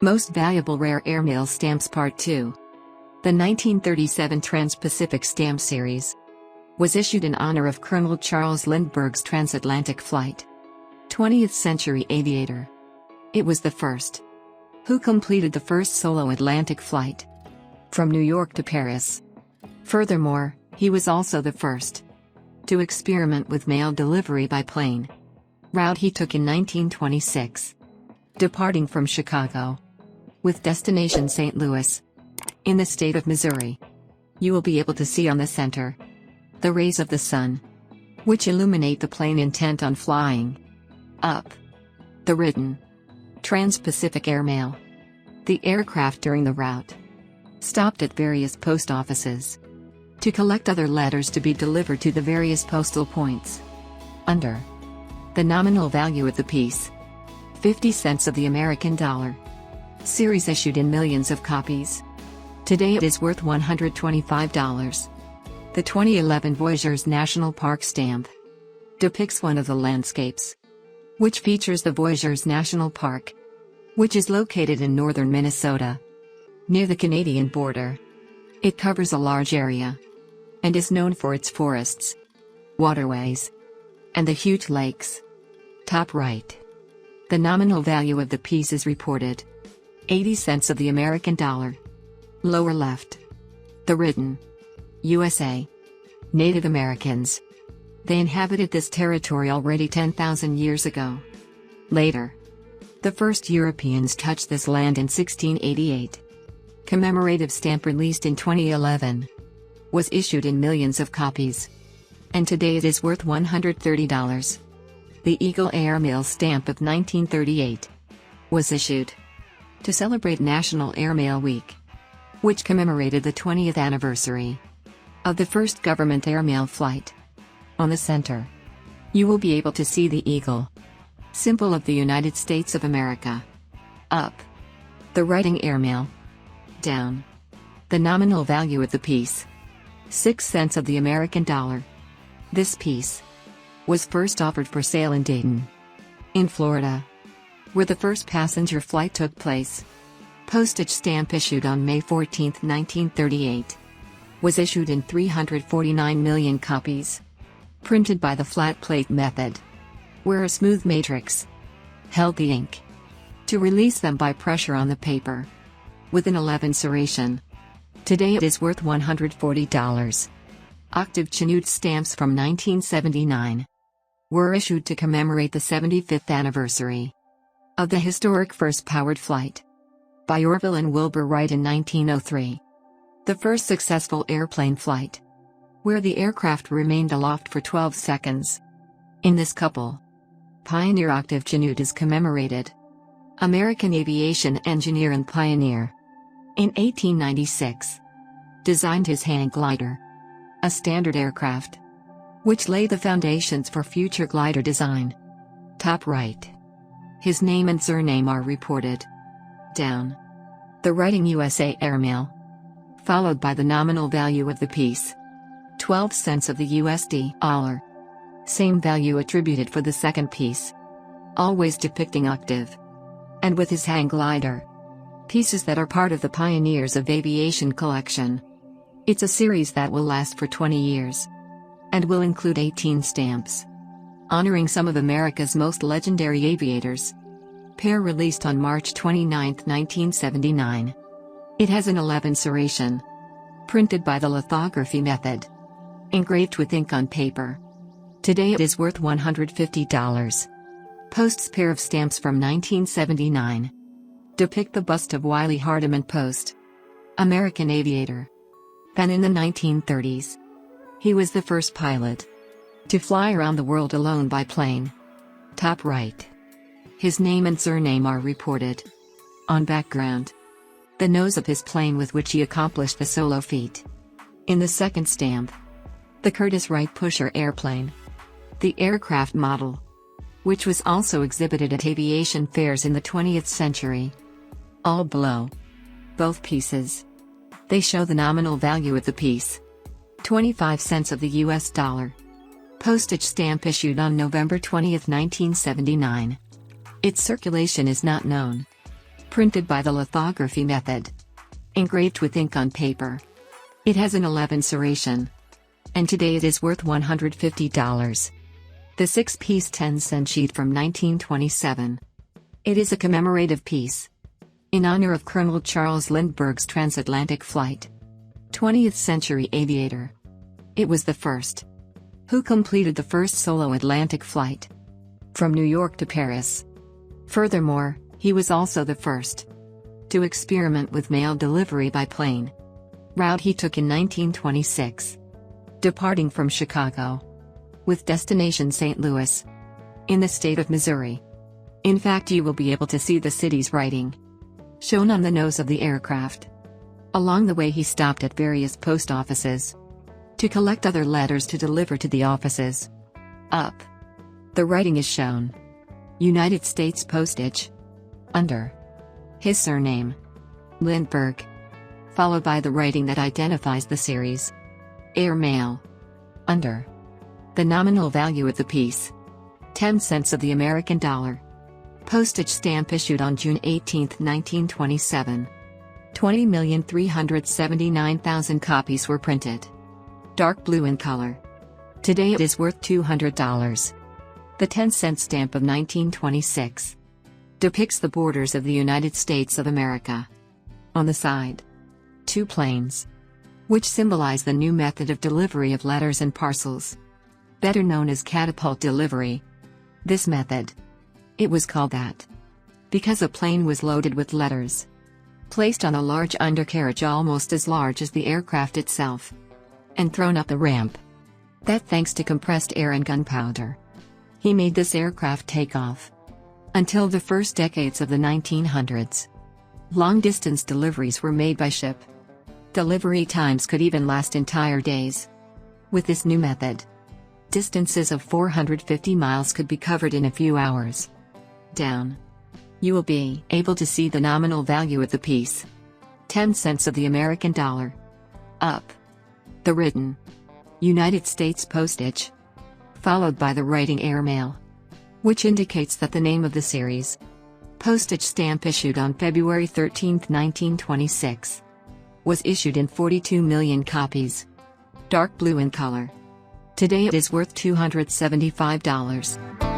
Most Valuable Rare Airmail Stamps Part 2. The 1937 Trans-Pacific Stamp Series was issued in honor of Colonel Charles Lindbergh's transatlantic flight. 20th century aviator. It was the first who completed the first solo Atlantic flight from New York to Paris. Furthermore, he was also the first to experiment with mail delivery by plane. Route he took in 1926, departing from Chicago with destination St. Louis, in the state of Missouri. You will be able to see on the center the rays of the sun, which illuminate the plane intent on flying up. The written Trans-Pacific Airmail. The aircraft during the route stopped at various post offices to collect other letters to be delivered to the various postal points. Under the nominal value of the piece, 50 cents of the American dollar. Series issued in millions of copies. Today it is worth $125. The 2011 Voyageurs National Park stamp depicts one of the landscapes, which features the Voyageurs National Park, which is located in northern Minnesota, near the Canadian border. It covers a large area and is known for its forests, waterways, and the huge lakes. Top right. The nominal value of the piece is reported 80 cents of the American dollar. Lower left. The written USA. Native Americans. They inhabited this territory already 10,000 years ago. Later, the first Europeans touched this land in 1688. Commemorative stamp released in 2011 was issued in millions of copies, and today it is worth $130. The Eagle Airmail stamp of 1938 was issued to celebrate National Airmail Week, which commemorated the 20th anniversary of the first government airmail flight. On the center, you will be able to see the eagle, symbol of the United States of America. Up. The writing Airmail. Down. The nominal value of the piece, 6 cents of the American dollar. This piece was first offered for sale in Dayton, in Florida, where the first passenger flight took place. Postage stamp issued on May 14, 1938. Was issued in 349 million copies. Printed by the flat plate method, where a smooth matrix held the ink to release them by pressure on the paper with an 11 serration. Today it is worth $140. Octave Chanute stamps from 1979 were issued to commemorate the 75th anniversary of the historic first powered flight by Orville and Wilbur Wright in 1903. The first successful airplane flight, where the aircraft remained aloft for 12 seconds. In this couple, Pioneer Octave Chanute is commemorated. American aviation engineer and pioneer. In 1896, designed his hang glider, a standard aircraft, which laid the foundations for future glider design. Top right. His name and surname are reported. Down. The writing USA Airmail, followed by the nominal value of the piece, 12 cents of the USD dollar. Same value attributed for the second piece. Always depicting Octave, and with his hang glider. Pieces that are part of the Pioneers of Aviation collection. It's a series that will last for 20 years, and will include 18 stamps, honoring some of America's most legendary aviators. Pair released on March 29, 1979. It has an 11 serration, printed by the lithography method, engraved with ink on paper. Today it is worth $150. Posts pair of stamps from 1979 depict the bust of Wiley Hardeman Post, American aviator. Then in the 1930s, he was the first pilot to fly around the world alone by plane. Top right. His name and surname are reported. On background, the nose of his plane with which he accomplished the solo feat. In the second stamp, the Curtiss Wright Pusher airplane. The aircraft model, which was also exhibited at aviation fairs in the 20th century. All below. Both pieces. They show the nominal value of the piece, 25 cents of the US dollar. Postage stamp issued on November 20, 1979. Its circulation is not known. Printed by the lithography method. Engraved with ink on paper. It has an 11 serration. And today it is worth $150. The 6-piece 10-cent sheet from 1927. It is a commemorative piece. In honor of Colonel Charles Lindbergh's transatlantic flight. 20th century aviator. It was the first. Who completed the first solo Atlantic flight. From New York to Paris. Furthermore, he was also the first to experiment with mail delivery by plane. Route he took in 1926. Departing from Chicago. With destination St. Louis. In the state of Missouri. In fact, you will be able to see the city's writing shown on the nose of the aircraft. Along the way he stopped at various post offices to collect other letters to deliver to the offices. Up. The writing is shown. United States postage. Under. His surname. Lindbergh. Followed by the writing that identifies the series. Airmail. Under. The nominal value of the piece. 10 cents of the American dollar. Postage stamp issued on June 18, 1927. 20,379,000 copies were printed. Dark blue in color. Today it is worth $200. The 10-cent stamp of 1926 depicts the borders of the United States of America. On the side, 2 planes, which symbolize the new method of delivery of letters and parcels, better known as catapult delivery. This method, it was called that because a plane was loaded with letters, placed on a large undercarriage almost as large as the aircraft itself, and thrown up the ramp. That thanks to compressed air and gunpowder, he made this aircraft take off. Until the first decades of the 1900s, long-distance deliveries were made by ship. Delivery times could even last entire days. With this new method, distances of 450 miles could be covered in a few hours. Down. You will be able to see the nominal value of the piece. 10 cents of the American dollar. Up. The written United States postage. Followed by the writing Airmail, which indicates that the name of the series postage stamp issued on February 13, 1926 was issued in 42 million copies. Dark blue in color. Today it is worth $275.